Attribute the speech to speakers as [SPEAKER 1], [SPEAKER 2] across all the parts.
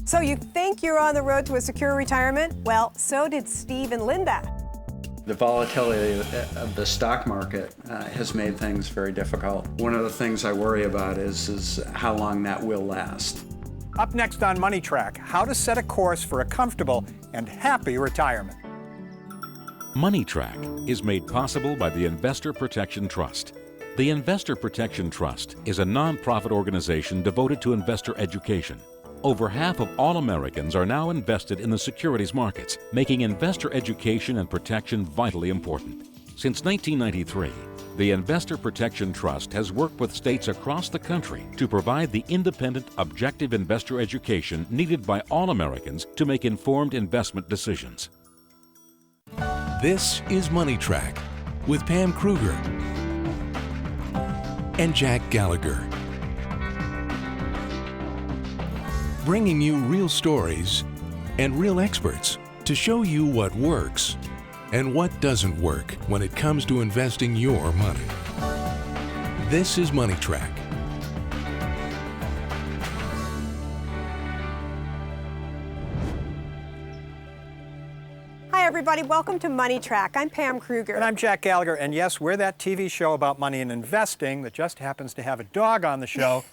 [SPEAKER 1] So you think you're on the road to a secure retirement? Well, so did Steve and Linda.
[SPEAKER 2] The volatility of the stock market has made things very difficult. One of the things I worry about is how long that will last.
[SPEAKER 3] Up next on Money Track, how to set a course for a comfortable and happy retirement.
[SPEAKER 4] Money Track is made possible by the Investor Protection Trust. The Investor Protection Trust is a nonprofit organization devoted to investor education. Over half of all Americans are now invested in the securities markets, making investor education and protection vitally important. Since 1993, the Investor Protection Trust has worked with states across the country to provide the independent, objective investor education needed by all Americans to make informed investment decisions.
[SPEAKER 5] This is Money Track with Pam Kruger and Jack Gallagher. Bringing you real stories and real experts to show you what works and what doesn't work when it comes to investing your money. This is Money Track.
[SPEAKER 1] Hi, everybody. Welcome to Money Track. I'm Pam Kruger.
[SPEAKER 3] And I'm Jack Gallagher, and yes, we're that TV show about money and investing that just happens to have a dog on the show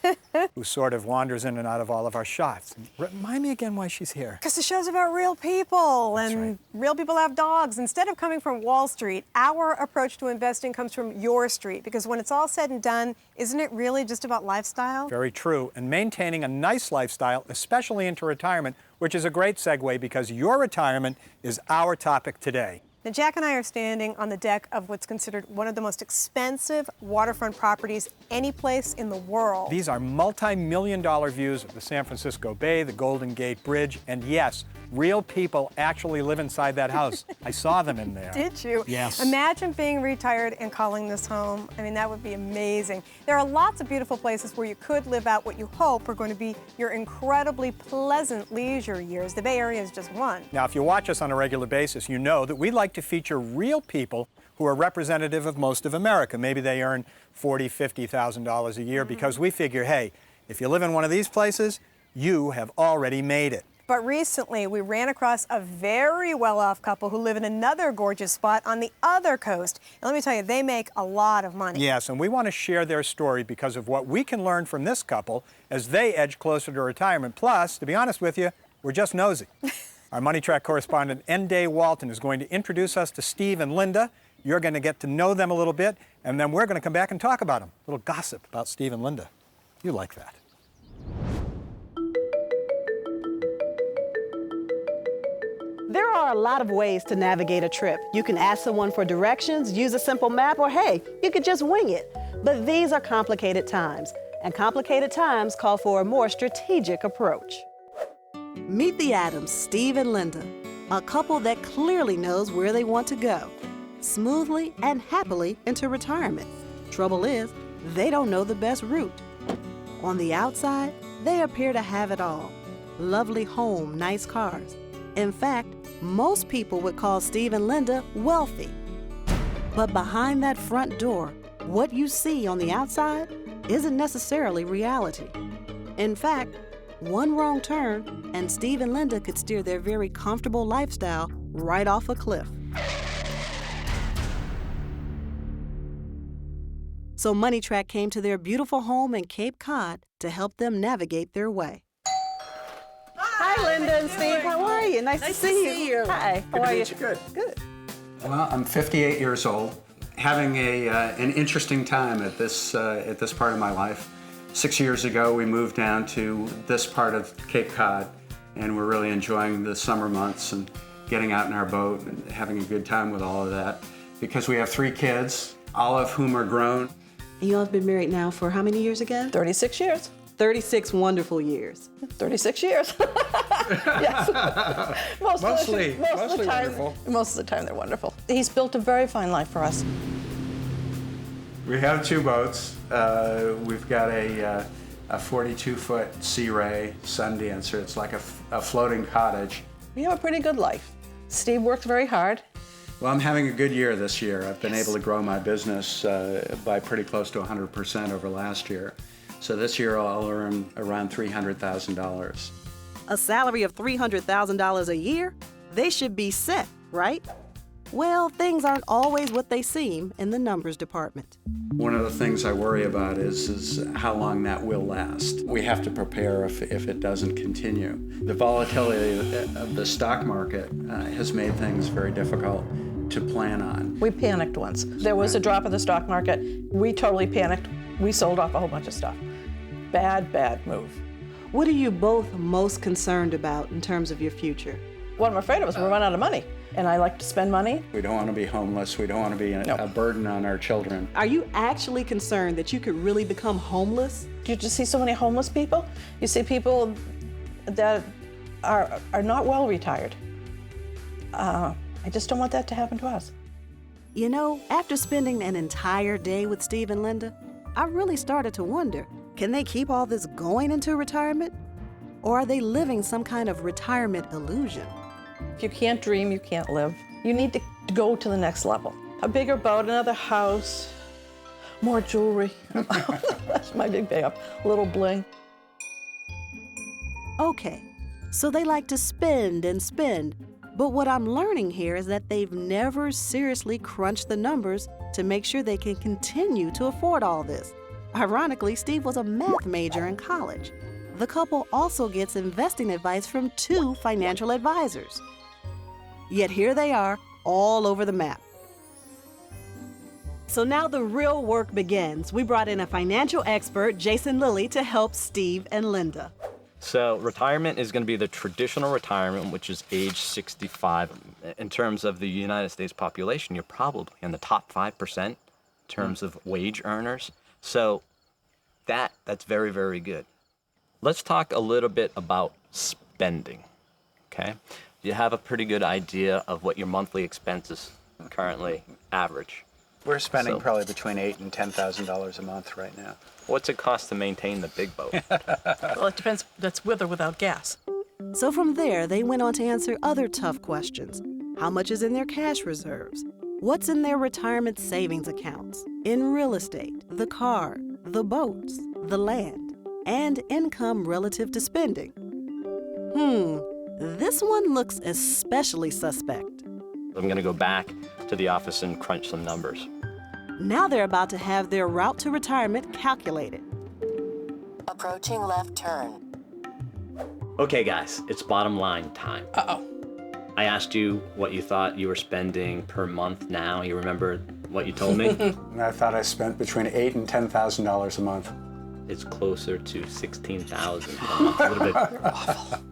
[SPEAKER 3] who sort of wanders in and out of all of our shots. Remind me again why she's here.
[SPEAKER 1] Because the show's about real people,
[SPEAKER 3] That's
[SPEAKER 1] and
[SPEAKER 3] right.
[SPEAKER 1] real people have dogs. Instead of coming from Wall Street, our approach to investing comes from your street. Because when it's all said and done, isn't it really just about lifestyle?
[SPEAKER 3] Very true. And maintaining a nice lifestyle, especially into retirement, which is a great segue because your retirement is our topic today.
[SPEAKER 1] Now, Jack and I are standing on the deck of what's considered one of the most expensive waterfront properties any place in the world.
[SPEAKER 3] These are multi-million-dollar views of the San Francisco Bay, the Golden Gate Bridge, and yes, real people actually live inside that house. I saw them in there.
[SPEAKER 1] Did you?
[SPEAKER 3] Yes.
[SPEAKER 1] Imagine being retired and calling this home. I mean, that would be amazing. There are lots of beautiful places where you could live out what you hope are going to be your incredibly pleasant leisure years. The Bay Area is just one.
[SPEAKER 3] Now, if you watch us on a regular basis, you know that we like to feature real people who are representative of most of America. Maybe they earn $40,000, $50,000 a year because we figure, hey, if you live in one of these places, you have already made it.
[SPEAKER 1] But recently, we ran across a very well-off couple who live in another gorgeous spot on the other coast. And let me tell you, they make a lot of money.
[SPEAKER 3] Yes, and we want to share their story because of what we can learn from this couple as they edge closer to retirement. Plus, to be honest with you, we're just nosy. Our Money Track correspondent, N. Walton, is going to introduce us to Steve and Linda. You're going to get to know them a little bit, and then we're going to come back and talk about them. A little gossip about Steve and Linda. You like that.
[SPEAKER 6] There are a lot of ways to navigate a trip. You can ask someone for directions, use a simple map, or hey, you could just wing it. But these are complicated times, and complicated times call for a more strategic approach. Meet the Adams, Steve and Linda, a couple that clearly knows where they want to go, smoothly and happily into retirement. Trouble is, they don't know the best route. On the outside, they appear to have it all. Lovely home, nice cars. In fact, most people would call Steve and Linda wealthy. But behind that front door, what you see on the outside isn't necessarily reality. In fact, one wrong turn, and Steve and Linda could steer their very comfortable lifestyle right off a cliff. So Money Track came to their beautiful home in Cape Cod to help them navigate their way. Hi, Linda and Steve. How are you? Nice to see you. Hi. How are you?
[SPEAKER 2] Good.
[SPEAKER 6] Good.
[SPEAKER 2] Well, I'm 58 years old, having an interesting time at this part of my life. 6 years ago, we moved down to this part of Cape Cod, and we're really enjoying the summer months and getting out in our boat and having a good time with all of that. Because we have 3 kids, all of whom are grown.
[SPEAKER 6] You all have been married now for how many years again?
[SPEAKER 7] 36 years.
[SPEAKER 6] 36 wonderful years.
[SPEAKER 7] 36 years. Yes.
[SPEAKER 2] Mostly
[SPEAKER 7] of the time,
[SPEAKER 2] wonderful.
[SPEAKER 7] Most of the time they're wonderful. He's built a very fine life for us.
[SPEAKER 2] We have 2 boats. We've got a 42-foot Sea Ray Sundancer. It's like a floating cottage.
[SPEAKER 7] We have a pretty good life. Steve works very hard.
[SPEAKER 2] Well, I'm having a good year this year. I've been able to grow my business by pretty close to 100% over last year. So this year I'll earn around $300,000.
[SPEAKER 6] a salary of $300,000 a year, they should be set, right? Well, things aren't always what they seem in the numbers department.
[SPEAKER 2] One of the things I worry about is how long that will last. We have to prepare if it doesn't continue. The volatility of the stock market has made things very difficult to plan on.
[SPEAKER 7] We panicked once. There was a drop in the stock market. We totally panicked. We sold off a whole bunch of stuff. Bad, bad move.
[SPEAKER 6] What are you both most concerned about in terms of your future?
[SPEAKER 7] What I'm afraid of is we'll run out of money. And I like to spend money.
[SPEAKER 2] We don't want to be homeless. We don't want to be a burden on our children.
[SPEAKER 6] Are you actually concerned that you could really become homeless?
[SPEAKER 7] You just see so many homeless people. You see people that are not well retired. I just don't want that to happen to us.
[SPEAKER 6] You know, after spending an entire day with Steve and Linda, I really started to wonder, can they keep all this going into retirement? Or are they living some kind of retirement illusion?
[SPEAKER 7] If you can't dream, you can't live. You need to go to the next level. A bigger boat, another house, more jewelry. That's my big pay up. A little bling.
[SPEAKER 6] Okay, so they like to spend and spend. But what I'm learning here is that they've never seriously crunched the numbers to make sure they can continue to afford all this. Ironically, Steve was a math major in college. The couple also gets investing advice from 2 financial advisors. Yet here they are, all over the map. So now the real work begins. We brought in a financial expert, Jason Lilly, to help Steve and Linda.
[SPEAKER 8] So retirement is going to be the traditional retirement, which is age 65. In terms of the United States population, you're probably in the top 5% in terms of wage earners. So that's very, very good. Let's talk a little bit about spending, okay? You have a pretty good idea of what your monthly expenses currently average.
[SPEAKER 2] We're spending probably between $8,000 and $10,000 a month right now.
[SPEAKER 8] What's it cost to maintain the big boat?
[SPEAKER 7] Well, it depends. That's with or without gas.
[SPEAKER 6] So from there, they went on to answer other tough questions. How much is in their cash reserves? What's in their retirement savings accounts? In real estate, the car, the boats, the land, and income relative to spending. This one looks especially suspect.
[SPEAKER 8] I'm going to go back to the office and crunch some numbers.
[SPEAKER 6] Now they're about to have their route to retirement calculated.
[SPEAKER 9] Approaching left turn.
[SPEAKER 8] Okay, guys, it's bottom line time.
[SPEAKER 7] Uh-oh.
[SPEAKER 8] I asked you what you thought you were spending per month now. You remember what you told me?
[SPEAKER 2] I thought I spent between $8,000 and $10,000 a month.
[SPEAKER 8] It's closer to $16,000 per month,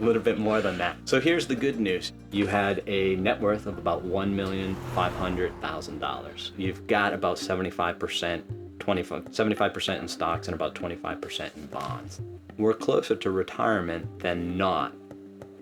[SPEAKER 8] a little bit more than that. So here's the good news. You had a net worth of about $1,500,000. You've got about 75% in stocks and about 25% in bonds. We're closer to retirement than not.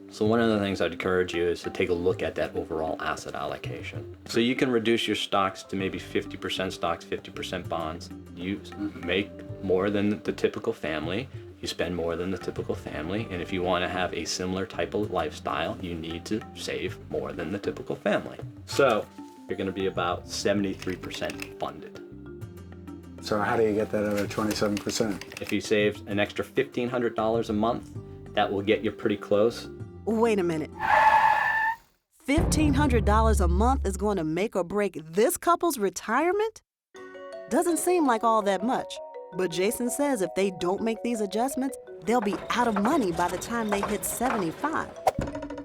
[SPEAKER 8] So one of the things I'd encourage you is to take a look at that overall asset allocation. So you can reduce your stocks to maybe 50% stocks, 50% bonds. You make more than the typical family. You spend more than the typical family. And if you want to have a similar type of lifestyle, you need to save more than the typical family. So you're going to be about 73% funded.
[SPEAKER 2] So how do you get that other 27%?
[SPEAKER 8] If you save an extra $1,500 a month, that will get you pretty close.
[SPEAKER 6] Wait a minute. $1,500 a month is going to make or break this couple's retirement? Doesn't seem like all that much, but Jason says if they don't make these adjustments, they'll be out of money by the time they hit 75.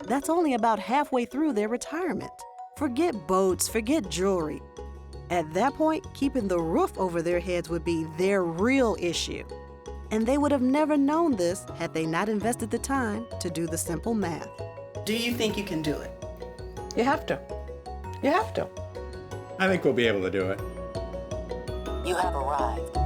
[SPEAKER 6] That's only about halfway through their retirement. Forget boats, forget jewelry. At that point, keeping the roof over their heads would be their real issue. And they would have never known this had they not invested the time to do the simple math. Do you think you can do it?
[SPEAKER 7] You have to. You have to.
[SPEAKER 3] I think we'll be able to do it.
[SPEAKER 9] You have arrived.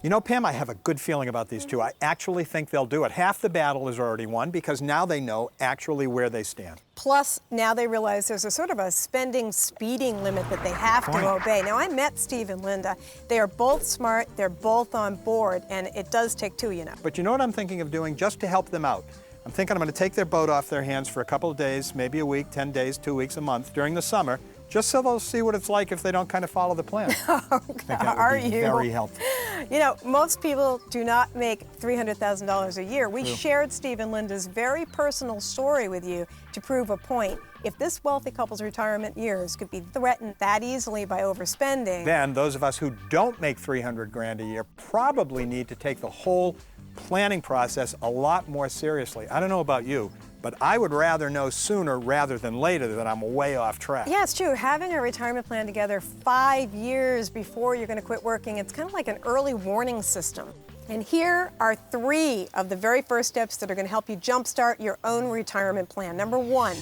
[SPEAKER 3] You know, Pam, I have a good feeling about these two. I actually think they'll do it. Half the battle is already won because now they know actually where they stand.
[SPEAKER 1] Plus, now they realize there's a sort of a spending speeding limit that they have to obey. Now, I met Steve and Linda. They are both smart, they're both on board, and it does take two, you know.
[SPEAKER 3] But you know what I'm thinking of doing just to help them out? I'm thinking I'm going to take their boat off their hands for a couple of days, maybe a week, 10 days, 2 weeks, a month during the summer, just so they'll see what it's like if they don't kind of follow the plan. I think that would be very helpful.
[SPEAKER 1] You know, most people do not make $300,000 a year. We shared Steve and Linda's very personal story with you to prove a point. If this wealthy couple's retirement years could be threatened that easily by overspending,
[SPEAKER 3] then those of us who don't make 300 grand a year probably need to take the whole planning process a lot more seriously. I don't know about you, but I would rather know sooner rather than later that I'm way off track.
[SPEAKER 1] yeah, it's true. Having a retirement plan together 5 years before you're going to quit working, it's kind of like an early warning system. And here are 3 of the very first steps that are going to help you jumpstart your own retirement plan. Number 1,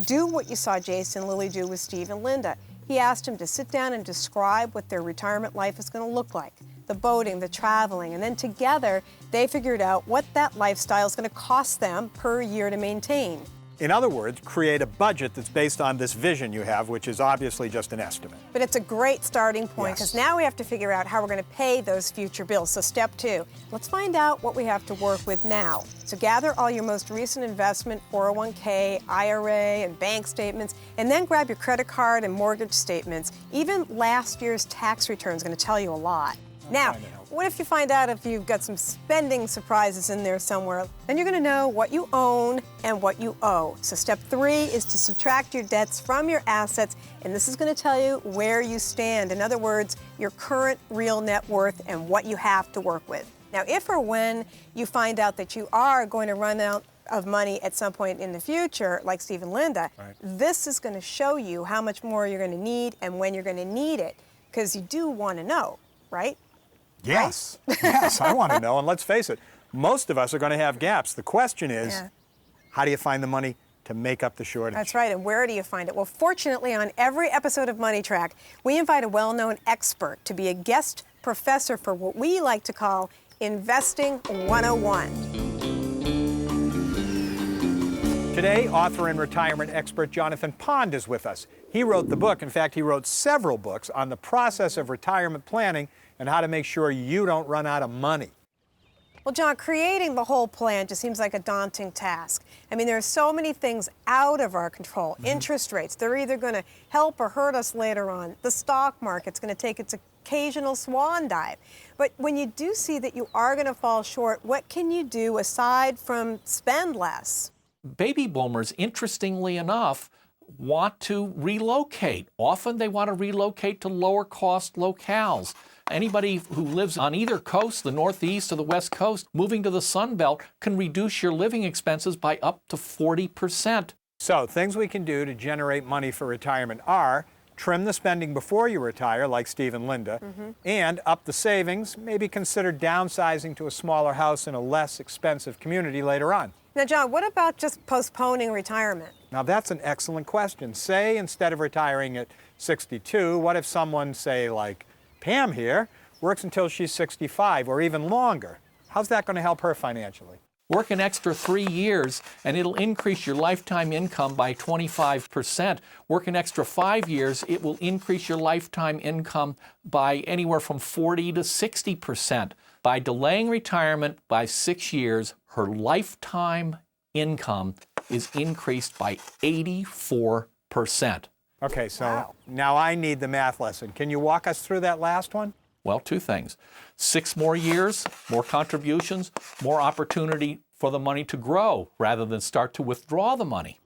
[SPEAKER 1] do what you saw Jason Lilly do with Steve and Linda. He asked them to sit down and describe what their retirement life is going to look like. The boating, the traveling, and then together they figured out what that lifestyle is going to cost them per year to maintain.
[SPEAKER 3] In other words, create a budget that's based on this vision you have, which is obviously just an estimate.
[SPEAKER 1] But it's a great starting point because now we have to figure out how we're going to pay those future bills. So step 2, let's find out what we have to work with now. So gather all your most recent investment, 401k, IRA, and bank statements, and then grab your credit card and mortgage statements. Even last year's tax return is going to tell you a lot. Now, what if you find out if you've got some spending surprises in there somewhere? Then you're going to know what you own and what you owe. So step 3 is to subtract your debts from your assets, and this is going to tell you where you stand. In other words, your current real net worth and what you have to work with. Now, if or when you find out that you are going to run out of money at some point in the future, like Steve and Linda, this is going to show you how much more you're going to need and when you're going to need it, because you do want to know, right?
[SPEAKER 3] Yes, yes, I want to know. And let's face it, most of us are going to have gaps. The question is, how do you find the money to make up the shortage?
[SPEAKER 1] That's right, and where do you find it? Well, fortunately, on every episode of Money Track, we invite a well-known expert to be a guest professor for what we like to call Investing 101.
[SPEAKER 3] Today, author and retirement expert Jonathan Pond is with us. He wrote the book. In fact, he wrote several books on the process of retirement planning and how to make sure you don't run out of money.
[SPEAKER 1] Well, John, creating the whole plan just seems like a daunting task. I mean, there are so many things out of our control. Interest rates, they're either going to help or hurt us later on. The stock market's going to take its occasional swan dive. But when you do see that you are going to fall short, what can you do aside from spend less?
[SPEAKER 10] Baby boomers, interestingly enough, want to relocate. Often they want to relocate to lower cost locales. Anybody who lives on either coast, the Northeast or the West Coast, moving to the Sun Belt can reduce your living expenses by up to 40%.
[SPEAKER 3] So things we can do to generate money for retirement are trim the spending before you retire, like Steve and Linda, and up the savings, maybe consider downsizing to a smaller house in a less expensive community later on.
[SPEAKER 1] Now, John, what about just postponing retirement?
[SPEAKER 3] Now, that's an excellent question. Say, instead of retiring at 62, what if someone, say, like Pam here, works until she's 65 or even longer? How's that going to help her financially?
[SPEAKER 10] Work an extra 3 years and it'll increase your lifetime income by 25%. Work an extra 5 years, it will increase your lifetime income by anywhere from 40 to 60%. By delaying retirement by 6 years, her lifetime income is increased by 84%.
[SPEAKER 3] Okay, so now I need the math lesson. Can you walk us through that last one?
[SPEAKER 10] Well, 2 things. 6 more years, more contributions, more opportunity for the money to grow rather than start to withdraw the money.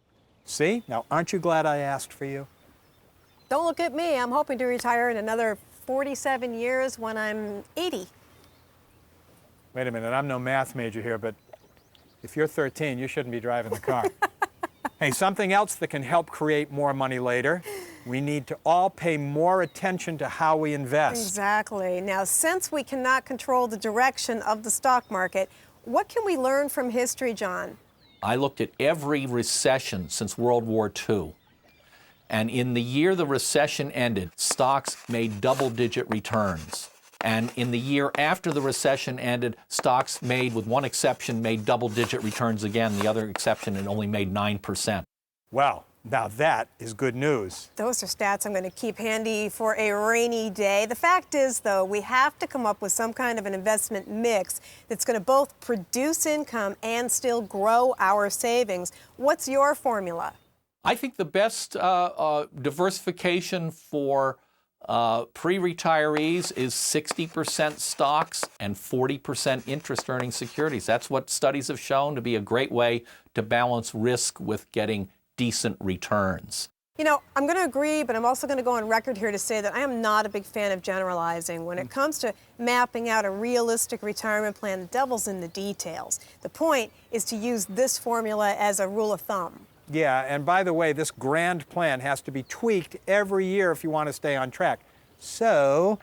[SPEAKER 3] See? Now, aren't you glad I asked for you?
[SPEAKER 1] Don't look at me. I'm hoping to retire in another 47 years when I'm 80.
[SPEAKER 3] Wait a minute, I'm no math major here, but if you're 13, you shouldn't be driving the car. Hey, something else that can help create more money later. We need to all pay more attention to how we invest.
[SPEAKER 1] Exactly. Now, since we cannot control the direction of the stock market, what can we learn from history, John?
[SPEAKER 10] I looked at every recession since World War II. And in the year the recession ended, stocks made double-digit returns. And in the year after the recession ended, stocks made, with one exception, made double-digit returns again. The other exception, it only made 9%.
[SPEAKER 3] Well, now that is good news.
[SPEAKER 1] Those are stats I'm going to keep handy for a rainy day. The fact is, though, we have to come up with some kind of an investment mix that's going to both produce income and still grow our savings. What's your formula?
[SPEAKER 10] I think the best diversification for pre-retirees is 60% stocks and 40% interest-earning securities. That's what studies have shown to be a great way to balance risk with getting decent returns.
[SPEAKER 1] You know, I'm going to agree, but I'm also going to go on record here to say that I am not a big fan of generalizing. When it comes to mapping out a realistic retirement plan, the devil's in the details. The point is to use this formula as a rule of thumb.
[SPEAKER 3] Yeah, and by the way, this grand plan has to be tweaked every year if you want to stay on track. So,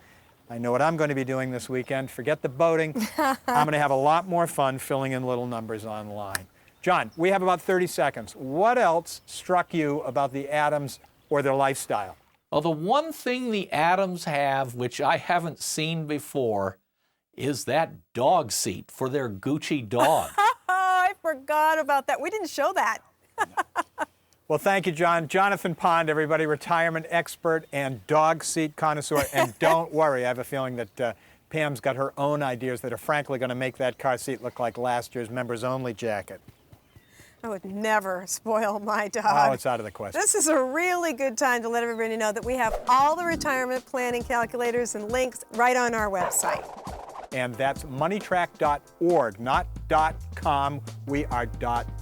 [SPEAKER 3] I know what I'm going to be doing this weekend. Forget the boating. I'm going to have a lot more fun filling in little numbers online. John, we have about 30 seconds. What else struck you about the Adams or their lifestyle?
[SPEAKER 10] Well, the one thing the Adams have, which I haven't seen before, is that dog seat for their Gucci dog.
[SPEAKER 1] I forgot about that. We didn't show that.
[SPEAKER 3] Well, thank you, John. Jonathan Pond, everybody, retirement expert and dog seat connoisseur. And don't worry, I have a feeling that Pam's got her own ideas that are frankly going to make that car seat look like last year's members-only jacket.
[SPEAKER 1] I would never spoil my dog.
[SPEAKER 3] Oh, it's out of the question.
[SPEAKER 1] This is a really good time to let everybody know that we have all the retirement planning calculators and links right on our website.
[SPEAKER 3] And that's MoneyTrack.org, not .com. We are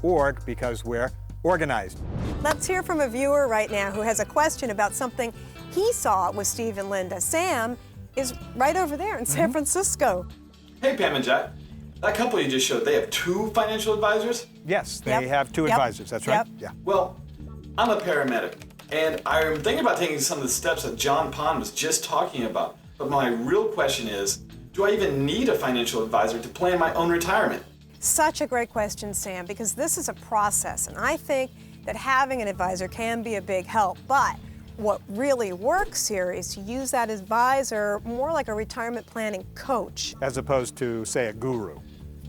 [SPEAKER 3] .org because we're organized.
[SPEAKER 1] Let's hear from a viewer right now who has a question about something he saw with Steve and Linda. Sam is right over there in San Francisco.
[SPEAKER 11] Hey, Pam and Jack. That couple you just showed, they have 2 financial advisors?
[SPEAKER 3] Yes, they have 2 advisors. That's right. Yeah.
[SPEAKER 11] Well, I'm a paramedic, and I'm thinking about taking some of the steps that John Pond was just talking about. But my real question is, do I even need a financial advisor to plan my own retirement?
[SPEAKER 1] Such a great question, Sam, because this is a process, and I think that having an advisor can be a big help. But what really works here is to use that advisor more like a retirement planning coach.
[SPEAKER 3] As opposed to, say, a guru.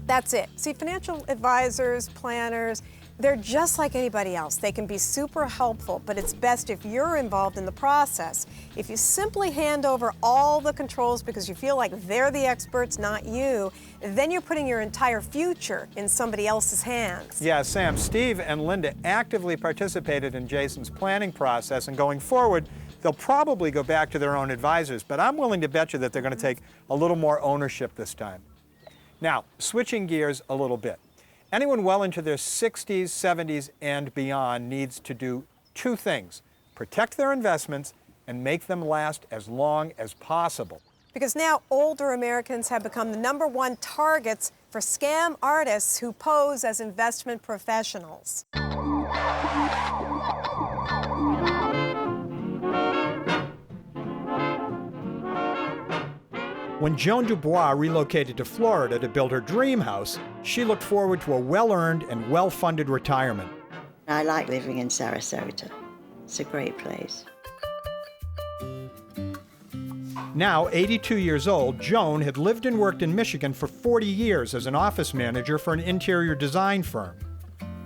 [SPEAKER 1] That's it. See, financial advisors, planners, they're just like anybody else. They can be super helpful, but it's best if you're involved in the process. If you simply hand over all the controls because you feel like they're the experts, not you, then you're putting your entire future in somebody else's hands.
[SPEAKER 3] Yeah, Sam, Steve and Linda actively participated in Jason's planning process, and going forward, they'll probably go back to their own advisors, but I'm willing to bet you that they're going to take a little more ownership this time. Now, switching gears a little bit. Anyone well into their 60s, 70s, and beyond needs to do 2 things: protect their investments and make them last as long as possible.
[SPEAKER 1] Because now older Americans have become the #1 targets for scam artists who pose as investment professionals.
[SPEAKER 3] When Joan Dubois relocated to Florida to build her dream house, she looked forward to a well-earned and well-funded retirement.
[SPEAKER 12] I like living in Sarasota. It's a great place.
[SPEAKER 3] Now 82 years old, Joan had lived and worked in Michigan for 40 years as an office manager for an interior design firm.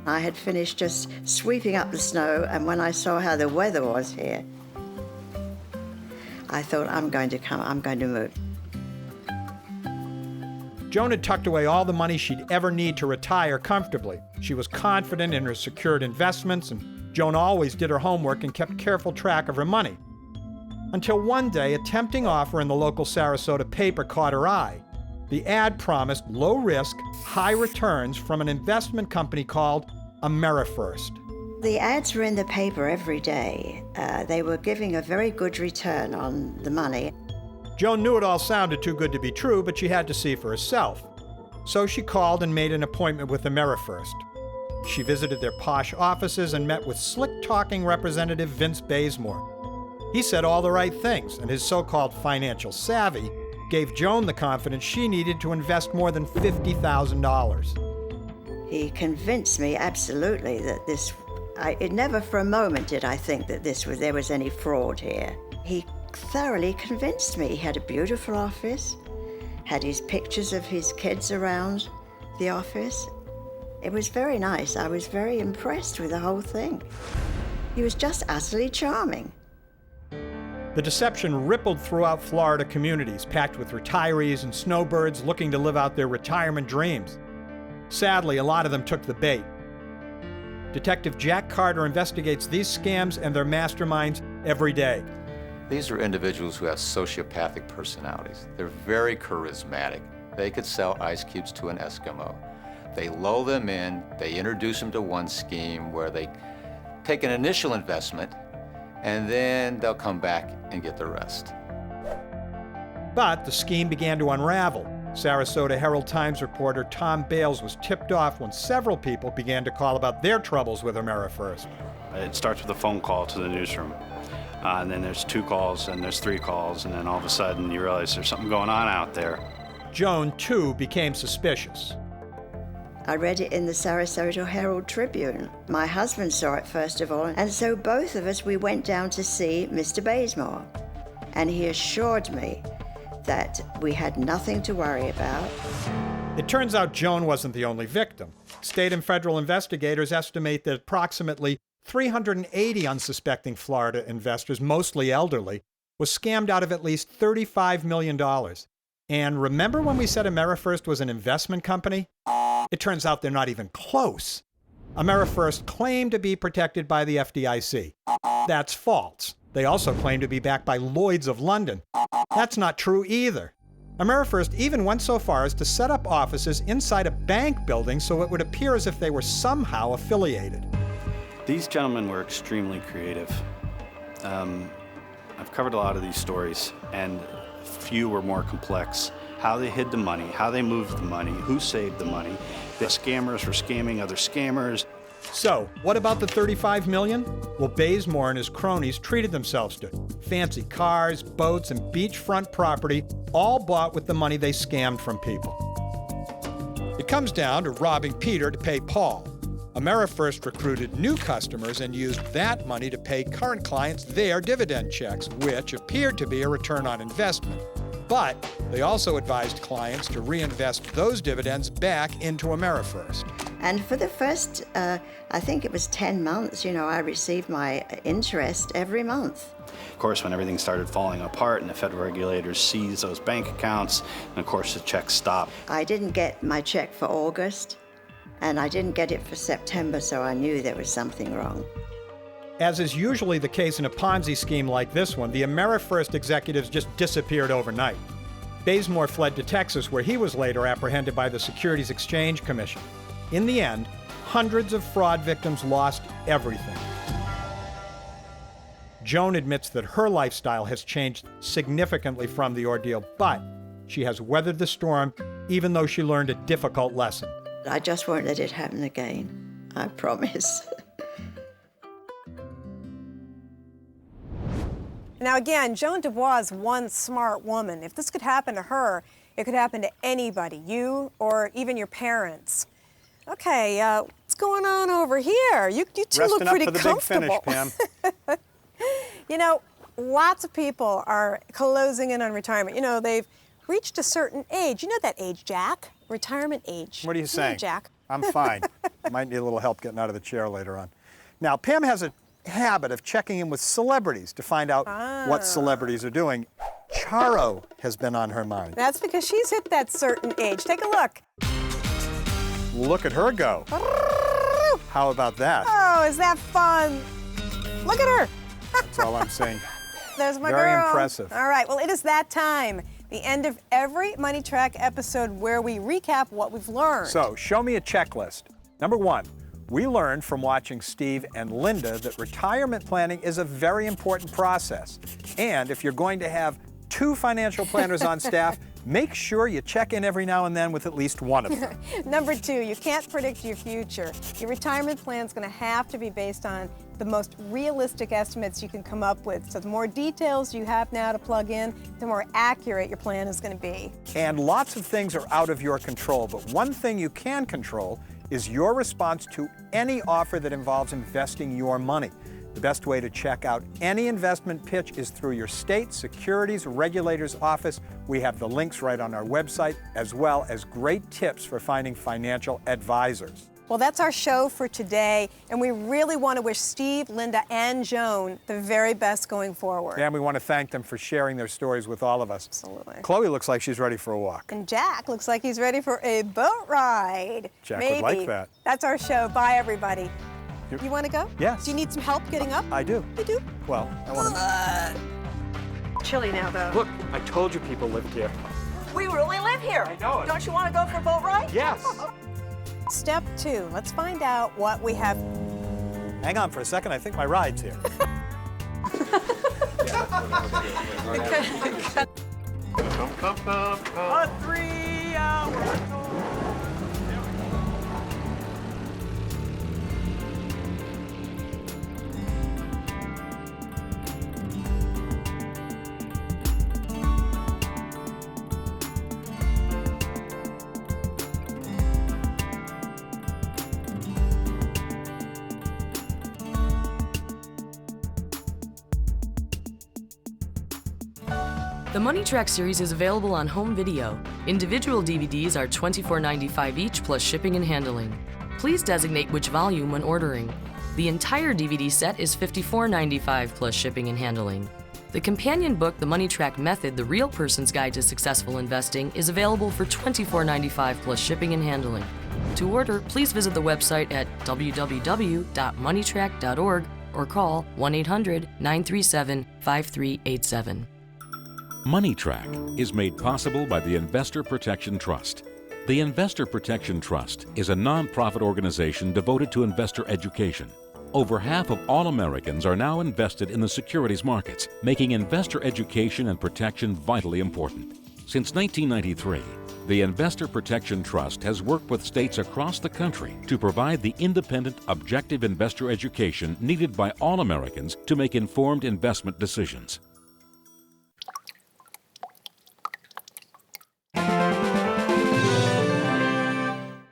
[SPEAKER 12] I had finished just sweeping up the snow, and when I saw how the weather was here, I thought, I'm going to move.
[SPEAKER 3] Joan had tucked away all the money she'd ever need to retire comfortably. She was confident in her secured investments, and Joan always did her homework and kept careful track of her money. Until one day, a tempting offer in the local Sarasota paper caught her eye. The ad promised low-risk, high returns from an investment company called AmeriFirst.
[SPEAKER 12] The ads were in the paper every day. They were giving a very good return on the money.
[SPEAKER 3] Joan knew it all sounded too good to be true, but she had to see for herself. So she called and made an appointment with AmeriFirst. She visited their posh offices and met with slick-talking representative Vince Bazemore. He said all the right things, and his so-called financial savvy gave Joan the confidence she needed to invest more than $50,000.
[SPEAKER 12] He convinced me absolutely that it never for a moment did I think that there was any fraud here. He thoroughly convinced me. He had a beautiful office, had his pictures of his kids around the office. It was very nice. I was very impressed with the whole thing. He was just utterly charming.
[SPEAKER 3] The deception rippled throughout Florida communities, packed with retirees and snowbirds looking to live out their retirement dreams. Sadly, a lot of them took the bait. Detective Jack Carter investigates these scams and their masterminds every day.
[SPEAKER 13] These are individuals who have sociopathic personalities. They're very charismatic. They could sell ice cubes to an Eskimo. They lull them in, they introduce them to one scheme where they take an initial investment, and then they'll come back and get the rest.
[SPEAKER 3] But the scheme began to unravel. Sarasota Herald-Times reporter Tom Bales was tipped off when several people began to call about their troubles with AmeriFirst.
[SPEAKER 14] It starts with a phone call to the newsroom. And then there's 2 calls, and there's 3 calls, and then all of a sudden you realize there's something going on out there.
[SPEAKER 3] Joan, too, became suspicious.
[SPEAKER 12] I read it in the Sarasota Herald Tribune. My husband saw it first of all, and so both of us, we went down to see Mr. Bazemore. And he assured me that we had nothing to worry about.
[SPEAKER 3] It turns out Joan wasn't the only victim. State and federal investigators estimate that approximately 380 unsuspecting Florida investors, mostly elderly, was scammed out of at least $35 million. And remember when we said AmeriFirst was an investment company? It turns out they're not even close. AmeriFirst claimed to be protected by the FDIC. That's false. They also claim to be backed by Lloyd's of London. That's not true either. AmeriFirst even went so far as to set up offices inside a bank building so it would appear as if they were somehow affiliated.
[SPEAKER 14] These gentlemen were extremely creative. I've covered a lot of these stories, and few were more complex. How they hid the money, how they moved the money, who saved the money. The scammers were scamming other scammers.
[SPEAKER 3] So, what about the $35 million? Well, Bazemore and his cronies treated themselves to fancy cars, boats, and beachfront property, all bought with the money they scammed from people. It comes down to robbing Peter to pay Paul. AmeriFirst recruited new customers and used that money to pay current clients their dividend checks, which appeared to be a return on investment. But they also advised clients to reinvest those dividends back into AmeriFirst.
[SPEAKER 12] And for the first, I think it was 10 months, I received my interest every month.
[SPEAKER 14] Of course, when everything started falling apart and the federal regulators seized those bank accounts, and of course the checks stopped.
[SPEAKER 12] I didn't get my check for August, and I didn't get it for September, so I knew there was something wrong.
[SPEAKER 3] As is usually the case in a Ponzi scheme like this one, the AmeriFirst executives just disappeared overnight. Bazemore fled to Texas, where he was later apprehended by the Securities Exchange Commission. In the end, hundreds of fraud victims lost everything. Joan admits that her lifestyle has changed significantly from the ordeal, but she has weathered the storm, even though she learned a difficult lesson.
[SPEAKER 12] I just won't let it happen again, I promise.
[SPEAKER 1] Now again, Joan Dubois is one smart woman. If this could happen to her, it could happen to anybody, you or even your parents. Okay, what's going on over here? You two look pretty comfortable.
[SPEAKER 3] Resting up for the big finish,
[SPEAKER 1] Pam. Lots of people are closing in on retirement. They've reached a certain age. You know that age, Jack? Retirement age.
[SPEAKER 3] What are you saying?
[SPEAKER 1] Jack?
[SPEAKER 3] I'm fine. Might need a little help getting out of the chair later on. Now, Pam has a habit of checking in with celebrities to find out what celebrities are doing. Charo has been on her mind.
[SPEAKER 1] That's because she's hit that certain age. Take a look.
[SPEAKER 3] Look at her go. How about that?
[SPEAKER 1] Oh, is that fun? Look at her.
[SPEAKER 3] That's all I'm saying.
[SPEAKER 1] There's my girl.
[SPEAKER 3] Very impressive.
[SPEAKER 1] All right, well, it is that time. The end of every Money Track episode where we recap what we've learned.
[SPEAKER 3] So, show me a checklist. Number 1, we learned from watching Steve and Linda that retirement planning is a very important process. And if you're going to have 2 financial planners on staff, make sure you check in every now and then with at least one of them.
[SPEAKER 1] Number 2, you can't predict your future. Your retirement plan is going to have to be based on the most realistic estimates you can come up with. So the more details you have now to plug in, the more accurate your plan is going to be.
[SPEAKER 3] And lots of things are out of your control, but one thing you can control is your response to any offer that involves investing your money. The best way to check out any investment pitch is through your state securities regulator's office. We have the links right on our website, as well as great tips for finding financial advisors.
[SPEAKER 1] Well, that's our show for today, and we really want to wish Steve, Linda, and Joan the very best going forward.
[SPEAKER 3] And we want to thank them for sharing their stories with all of us.
[SPEAKER 1] Absolutely.
[SPEAKER 3] Chloe looks like she's ready for a walk.
[SPEAKER 1] And Jack looks like he's ready for a boat ride.
[SPEAKER 3] Jack
[SPEAKER 1] Maybe.
[SPEAKER 3] would like that.
[SPEAKER 1] That's our show. Bye, everybody. You want to go?
[SPEAKER 3] Yes.
[SPEAKER 1] Do you need some help getting up?
[SPEAKER 3] I do.
[SPEAKER 1] You do?
[SPEAKER 3] Well, I want to.
[SPEAKER 1] Chilly now, though.
[SPEAKER 3] Look, I told you people lived here.
[SPEAKER 15] We really live here.
[SPEAKER 3] I know it.
[SPEAKER 15] Don't you want to go for a boat ride?
[SPEAKER 3] Yes.
[SPEAKER 1] Step 2. Let's find out what we have.
[SPEAKER 3] Hang on for a second. I think my ride's here. A 3-hour tour.
[SPEAKER 16] The MoneyTrack series is available on home video. Individual DVDs are $24.95 each plus shipping and handling. Please designate which volume when ordering. The entire DVD set is $54.95 plus shipping and handling. The companion book, The MoneyTrack Method, The Real Person's Guide to Successful Investing, is available for $24.95 plus shipping and handling. To order, please visit the website at www.moneytrack.org or call 1-800-937-5387.
[SPEAKER 4] MoneyTrack is made possible by the Investor Protection Trust. The Investor Protection Trust is a nonprofit organization devoted to investor education. Over half of all Americans are now invested in the securities markets, making investor education and protection vitally important. Since 1993, the Investor Protection Trust has worked with states across the country to provide the independent, objective investor education needed by all Americans to make informed investment decisions.